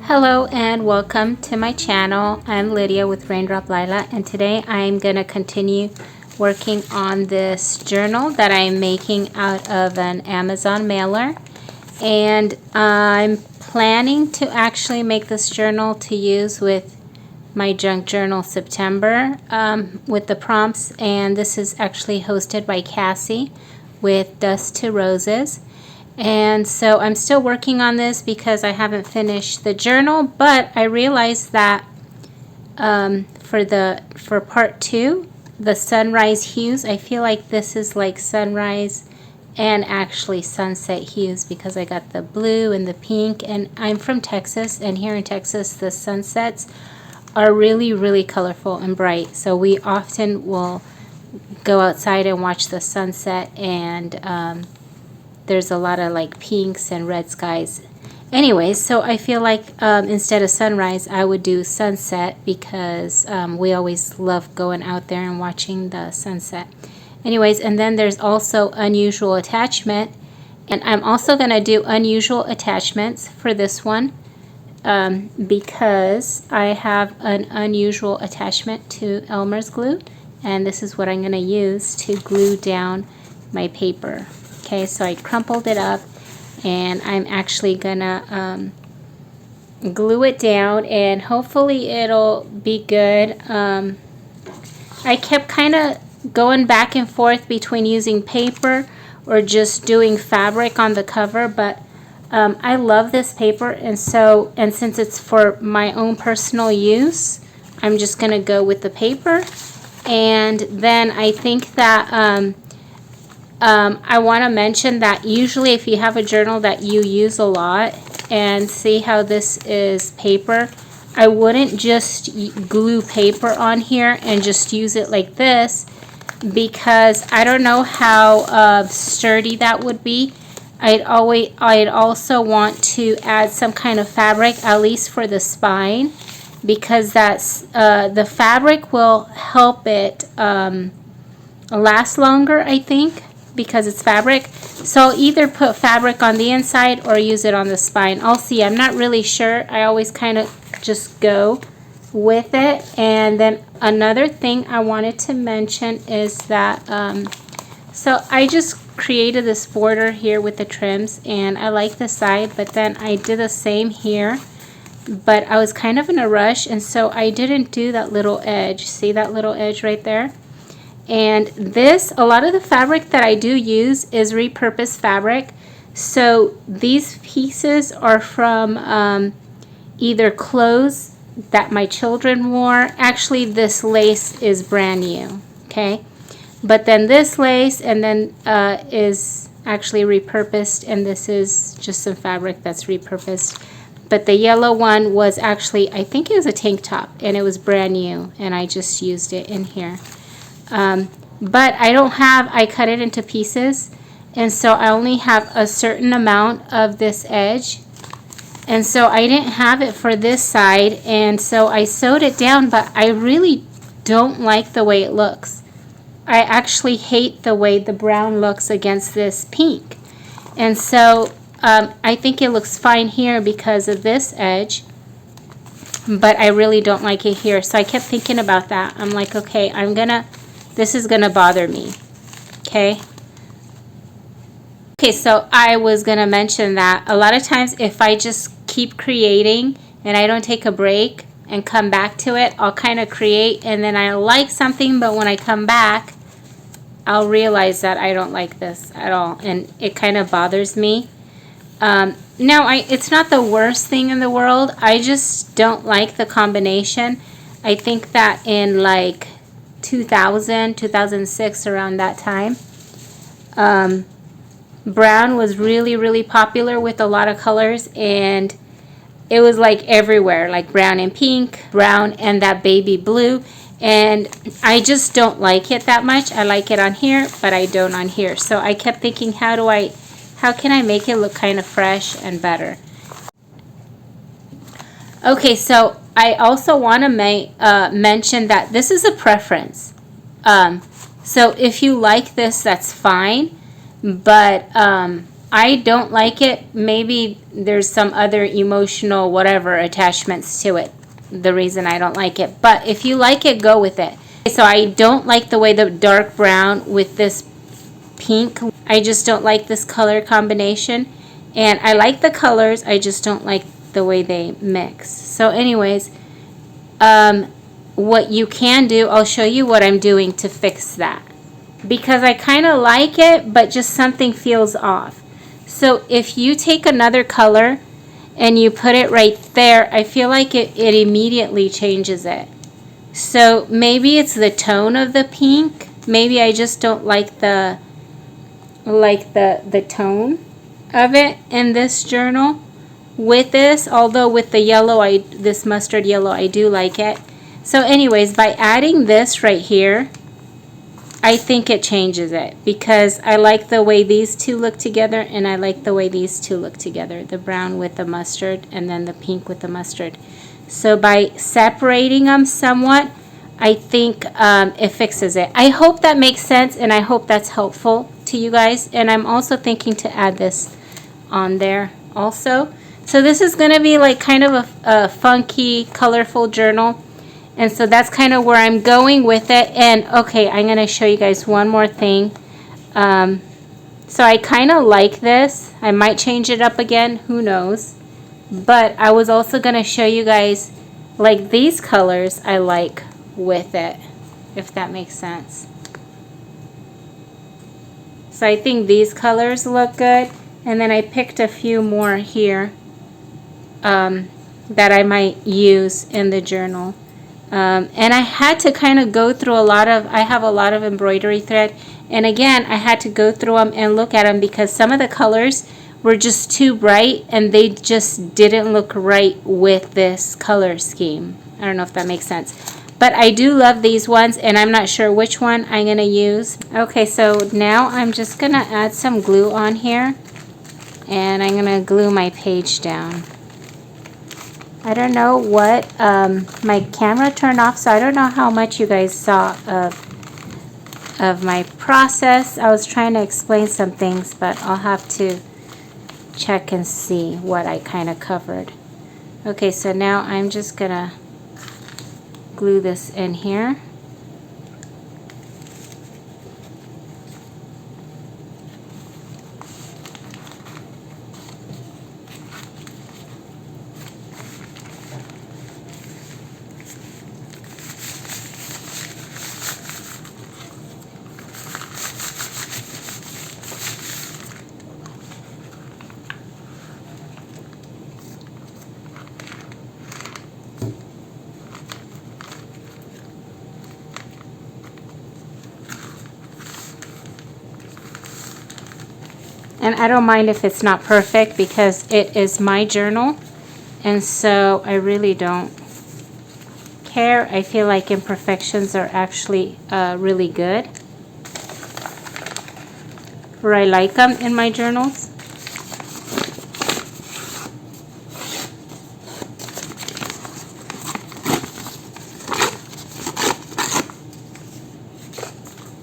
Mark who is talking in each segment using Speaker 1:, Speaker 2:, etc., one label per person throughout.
Speaker 1: Hello and welcome to my channel. I'm Lydia with Raindroplila, and today I'm going to continue working on this journal that I'm making out of an Amazon mailer. And I'm planning to actually make this journal to use with my junk journal September with the prompts, and this is actually hosted by Cassie with Dust to Roses. And so I'm still working on this because I haven't finished the journal, but I realized that for part 2, the sunrise hues, I feel like this is like sunrise and actually sunset hues because I got the blue and the pink, and I'm from Texas, and here in Texas the sunsets are really colorful and bright, so we often will go outside and watch the sunset, and there's a lot of like pinks and red skies. Anyways, so I feel like instead of sunrise, I would do sunset because we always love going out there and watching the sunset. Anyways, and then there's also unusual attachment, and I'm also going to do unusual attachments for this one because I have an unusual attachment to Elmer's glue, and this is what I'm going to use to glue down my paper. Okay, so I crumpled it up, and I'm actually gonna glue it down, and hopefully it'll be good. I kept kind of going back and forth between using paper or just doing fabric on the cover, but I love this paper, and since it's for my own personal use, I'm just gonna go with the paper. And then I think that I want to mention that usually if you have a journal that you use a lot, and see how this is paper, I wouldn't just glue paper on here and just use it like this, because I don't know how sturdy that would be. I'd also want to add some kind of fabric, at least for the spine, because that's the fabric will help it last longer, I think, because it's fabric. So I'll either put fabric on the inside or use it on the spine. I'll see. I'm not really sure. I always kind of just go with it. And then another thing I wanted to mention is that so I just created this border here with the trims, and I like the side, but then I did the same here, but I was kind of in a rush, and so I didn't do that little edge. See that little edge right there? And this, a lot of the fabric that I do use is repurposed fabric. So these pieces are from either clothes that my children wore. Actually, this lace is brand new, okay? But then this lace and then is actually repurposed, and this is just some fabric that's repurposed. But the yellow one was actually, I think it was a tank top, and it was brand new, and I just used it in here. But I cut it into pieces, and so I only have a certain amount of this edge, and so I didn't have it for this side, and so I sewed it down, but I really don't like the way it looks. I actually hate the way the brown looks against this pink, and so I think it looks fine here because of this edge, but I really don't like it here. So I kept thinking about that. I'm like, okay, this is gonna bother me, okay? Okay, so I was gonna mention that a lot of times if I just keep creating and I don't take a break and come back to it, I'll kind of create, and then I like something, but when I come back, I'll realize that I don't like this at all, and it kind of bothers me. Now, it's not the worst thing in the world. I just don't like the combination. I think that in like 2006, around that time, brown was really popular with a lot of colors, and it was like everywhere, like brown and pink, brown and that baby blue, and I just don't like it that much. I like it on here, but I don't on here. So I kept thinking, how can I make it look kind of fresh and better? Okay, so I also want to mention that this is a preference. So if you like this, that's fine. But I don't like it. Maybe there's some other emotional whatever attachments to it, the reason I don't like it. But if you like it, go with it. So I don't like the way the dark brown with this pink. I just don't like this color combination. And I like the colors, I just don't like the way they mix. So anyways, what you can do, I'll show you what I'm doing to fix that. Because I kind of like it, but just something feels off. So if you take another color and you put it right there, I feel like it immediately changes it. So maybe it's the tone of the pink. Maybe I just don't like the tone of it in this journal with this, although with the yellow, this mustard yellow, I do like it. So anyways, by adding this right here, I think it changes it, because I like the way these two look together, and I like the way these two look together, the brown with the mustard and then the pink with the mustard. So by separating them somewhat, I think it fixes it. I hope that makes sense, and I hope that's helpful to you guys. And I'm also thinking to add this on there also. So this is going to be like kind of a funky, colorful journal. And so that's kind of where I'm going with it. And okay, I'm going to show you guys one more thing. So I kind of like this. I might change it up again, who knows. But I was also going to show you guys like these colors I like with it, if that makes sense. So I think these colors look good. And then I picked a few more here that I might use in the journal. And I had to kind of go through I have a lot of embroidery thread. And again, I had to go through them and look at them, because some of the colors were just too bright and they just didn't look right with this color scheme. I don't know if that makes sense. But I do love these ones, and I'm not sure which one I'm going to use. Okay, so now I'm just going to add some glue on here. And I'm going to glue my page down. I don't know what, my camera turned off, so I don't know how much you guys saw of my process. I was trying to explain some things, but I'll have to check and see what I kind of covered. Okay, so now I'm just going to glue this in here. And I don't mind if it's not perfect, because it is my journal, and so I really don't care. I feel like imperfections are actually really good, or I like them in my journals.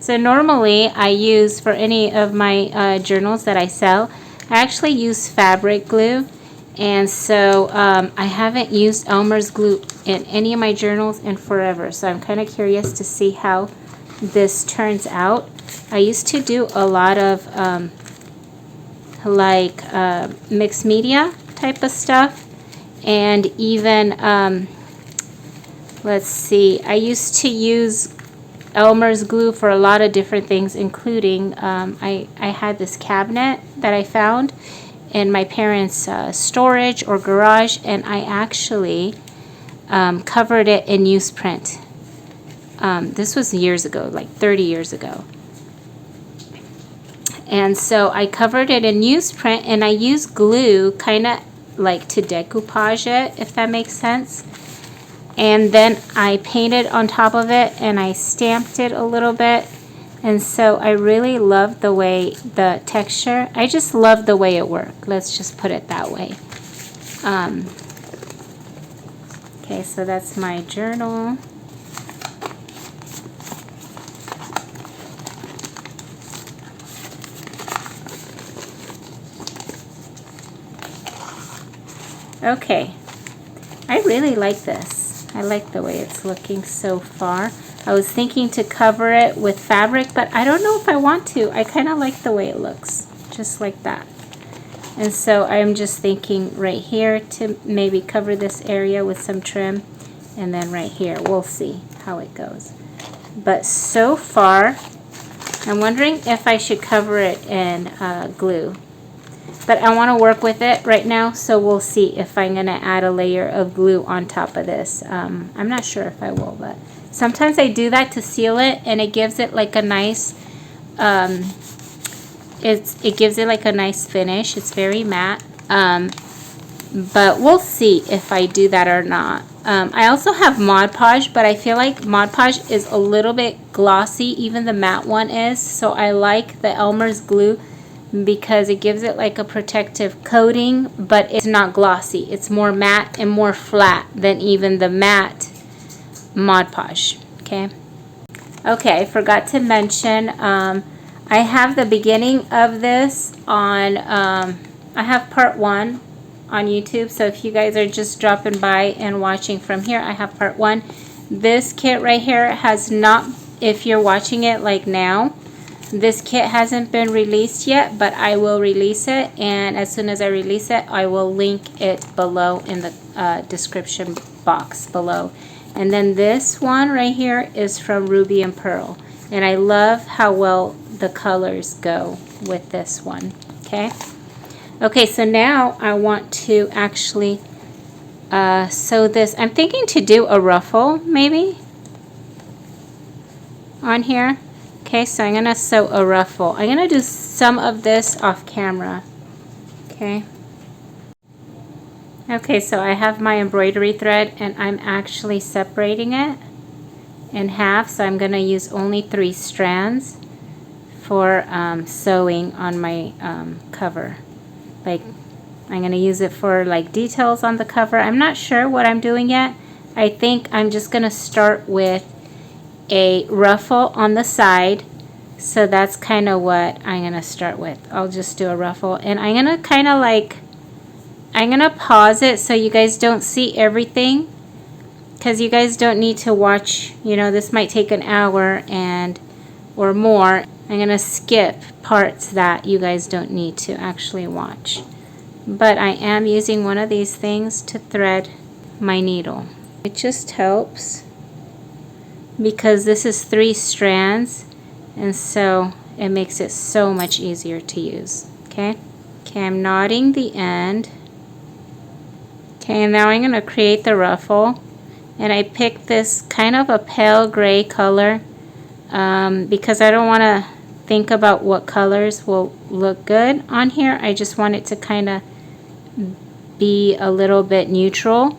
Speaker 1: So normally I use, for any of my journals that I sell, I actually use fabric glue. And so I haven't used Elmer's glue in any of my journals in forever. So I'm kind of curious to see how this turns out. I used to do a lot of mixed media type of stuff. And even, let's see, I used to use Elmer's glue for a lot of different things, including I had this cabinet that I found in my parents' storage or garage, and I actually covered it in newsprint. This was years ago, like 30 years ago. And so I covered it in newsprint, and I used glue kind of like to decoupage it, if that makes sense. And then I painted on top of it, and I stamped it a little bit. And so I really love the way the texture, I just love the way it worked. Let's just put it that way. Okay, so that's my journal. Okay, I really like this. I like the way it's looking so far. I was thinking to cover it with fabric, but I don't know if I want to. I kind of like the way it looks, just like that. And so I'm just thinking right here to maybe cover this area with some trim, and then right here, we'll see how it goes. But so far, I'm wondering if I should cover it in glue. But I want to work with it right now, so we'll see if I'm going to add a layer of glue on top of this. I'm not sure if I will, but sometimes I do that to seal it, and it gives it like a nice, it gives it like a nice finish. It's very matte, but we'll see if I do that or not. I also have Mod Podge, but I feel like Mod Podge is a little bit glossy, even the matte one is, so I like the Elmer's glue because it gives it like a protective coating, but it's not glossy. It's more matte and more flat than even the matte Mod Podge. Okay, I forgot to mention, I have the beginning of this on, I have part 1 on YouTube, so if you guys are just dropping by and watching from here, I have part 1. This kit right here has not, if you're watching it like now, this kit hasn't been released yet, but I will release it, and as soon as I release it, I will link it below in the description box below. And then this one right here is from Ruby and Pearl, and I love how well the colors go with this one. Okay, so now I want to actually sew this. I'm thinking to do a ruffle maybe on here. Okay, so I'm going to sew a ruffle. I'm going to do some of this off camera. Okay. Okay, so I have my embroidery thread, and I'm actually separating it in half. So I'm going to use only 3 strands for sewing on my cover. Like, I'm going to use it for like details on the cover. I'm not sure what I'm doing yet. I think I'm just going to start with a ruffle on the side, so that's kind of what I'm gonna start with. I'll just do a ruffle, and I'm gonna kind of like, I'm gonna pause it so you guys don't see everything, because you guys don't need to watch, you know, this might take an hour and or more. I'm gonna skip parts that you guys don't need to actually watch, but I am using one of these things to thread my needle. It just helps because this is 3 strands, and so it makes it so much easier to use. Okay, I'm knotting the end. Okay, and now I'm going to create the ruffle, and I picked this kind of a pale gray color because I don't want to think about what colors will look good on here. I just want it to kind of be a little bit neutral.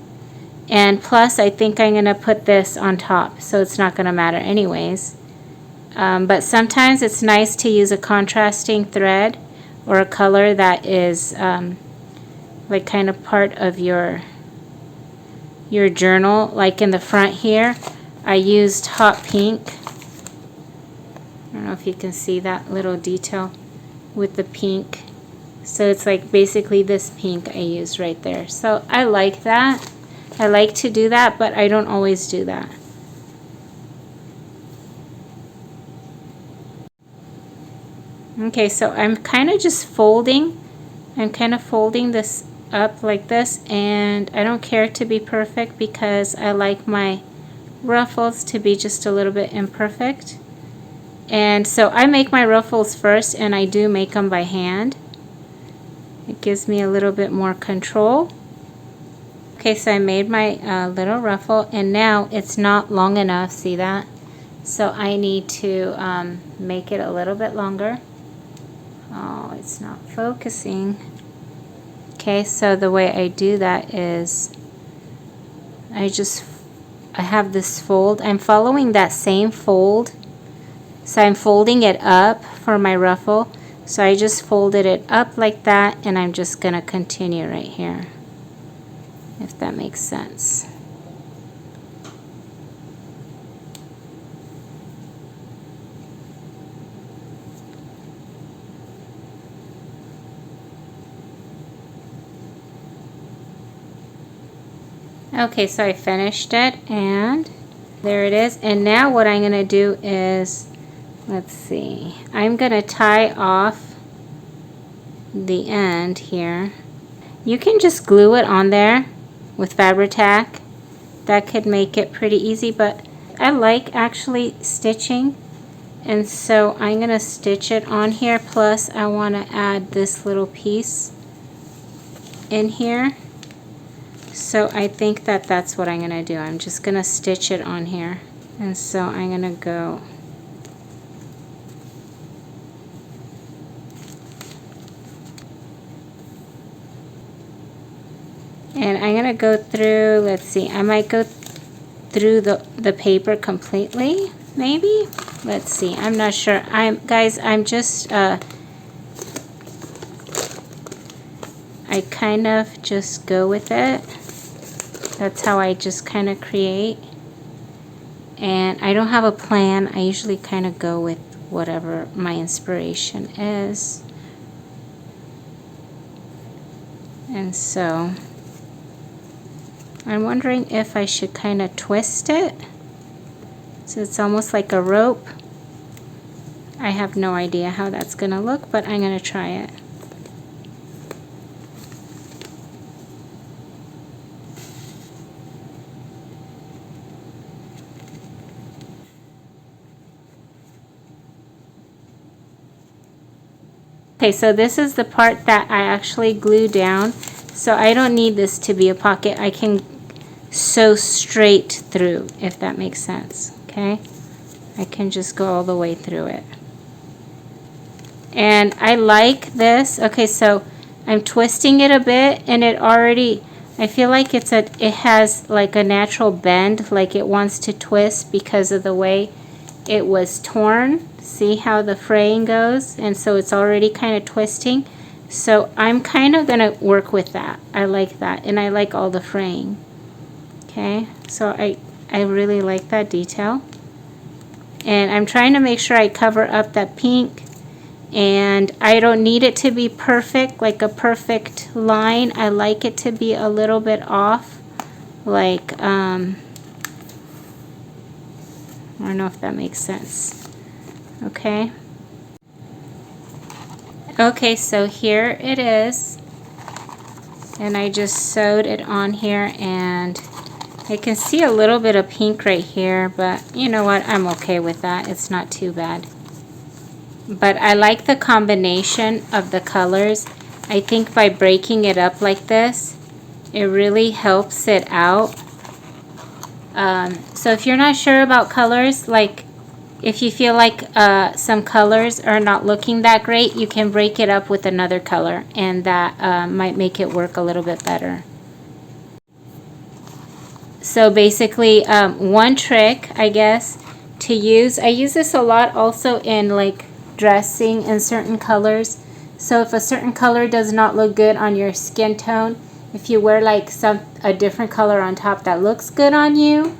Speaker 1: And plus, I think I'm going to put this on top, so it's not going to matter anyways. But sometimes it's nice to use a contrasting thread or a color that is like kind of part of your journal. Like in the front here, I used hot pink. I don't know if you can see that little detail with the pink. So it's like basically this pink I used right there. So I like that. I like to do that, but I don't always do that. Okay, so I'm kind of just folding. I'm kind of folding this up like this, and I don't care to be perfect because I like my ruffles to be just a little bit imperfect. And so I make my ruffles first, and I do make them by hand. It gives me a little bit more control. Okay, so I made my little ruffle, and now it's not long enough, see that? So I need to make it a little bit longer. Oh, it's not focusing. Okay, so the way I do that is I have this fold. I'm following that same fold. So I'm folding it up for my ruffle. So I just folded it up like that, and I'm just going to continue right here, if that makes sense. Okay, so I finished it and there it is. And now what I'm going to do is, let's see, I'm going to tie off the end here. You can just glue it on there with Fabri-Tac. That could make it pretty easy, but I like actually stitching, and so I'm going to stitch it on here. Plus I want to add this little piece in here. So I think that that's what I'm going to do. I'm just going to stitch it on here. And so I'm going to go and I'm going to go through, let's see, I might go through the paper completely, maybe. Let's see, I'm not sure. I'm just I kind of just go with it. That's how I just kind of create. And I don't have a plan. I usually kind of go with whatever my inspiration is. And so I'm wondering if I should kind of twist it so it's almost like a rope. I have no idea how that's going to look, but I'm going to try it. Okay, so this is the part that I actually glue down. So I don't need this to be a pocket. I can sew straight through, if that makes sense. Okay, I can just go all the way through it. And I like this. Okay, so I'm twisting it a bit, and it already, I feel like it has like a natural bend, like it wants to twist because of the way it was torn. See how the fraying goes? And so it's already kind of twisting. So I'm kind of going to work with that. I like that, and I like all the fraying. Okay, so I really like that detail. And I'm trying to make sure I cover up that pink. And I don't need it to be perfect, like a perfect line. I like it to be a little bit off. Like, I don't know if that makes sense. Okay. Okay, so here it is. And I just sewed it on here, and I can see a little bit of pink right here, but you know what? I'm okay with that. It's not too bad. But I like the combination of the colors. I think by breaking it up like this, it really helps it out. So if you're not sure about colors, like if you feel like some colors are not looking that great, you can break it up with another color, and that might make it work a little bit better. So basically, one trick, I guess, to use, I use this a lot also in like dressing in certain colors. So if a certain color does not look good on your skin tone, if you wear like a different color on top that looks good on you,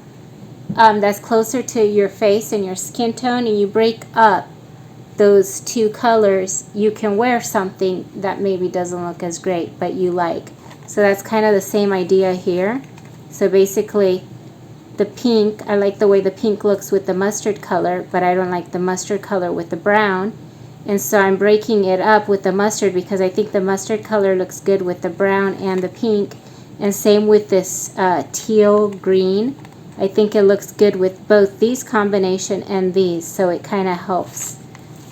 Speaker 1: that's closer to your face and your skin tone, and you break up those two colors, you can wear something that maybe doesn't look as great but you like. So that's kind of the same idea here. So basically the pink, I like the way the pink looks with the mustard color, but I don't like the mustard color with the brown. And so I'm breaking it up with the mustard because I think the mustard color looks good with the brown and the pink. And same with this teal green. I think it looks good with both these combination and these. So it kind of helps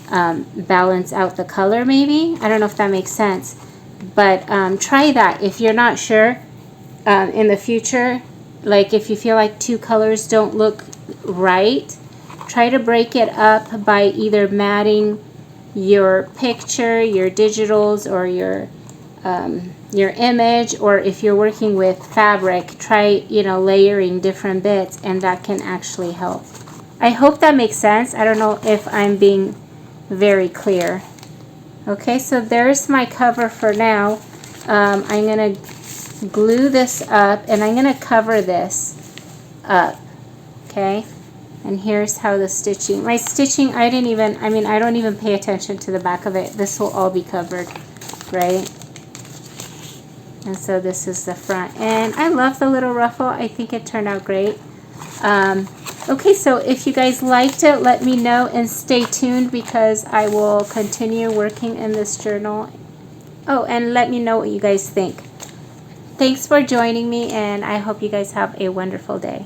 Speaker 1: balance out the color maybe. I don't know if that makes sense. But try that if you're not sure in the future. Like if you feel like two colors don't look right, try to break it up by either matting your picture, your digitals, or your image, or if you're working with fabric, try layering different bits, and that can actually help. I hope that makes sense. I don't know if I'm being very clear. Okay, so there's my cover for now. I'm gonna glue this up, and I'm going to cover this up. Okay, and here's how the stitching, my stitching, I don't even pay attention to the back of it. This will all be covered, right? And so this is the front. And I love the little ruffle. I think it turned out great. Okay, so if you guys liked it, let me know and stay tuned because I will continue working in this journal. Oh, and let me know what you guys think. Thanks for joining me, and I hope you guys have a wonderful day.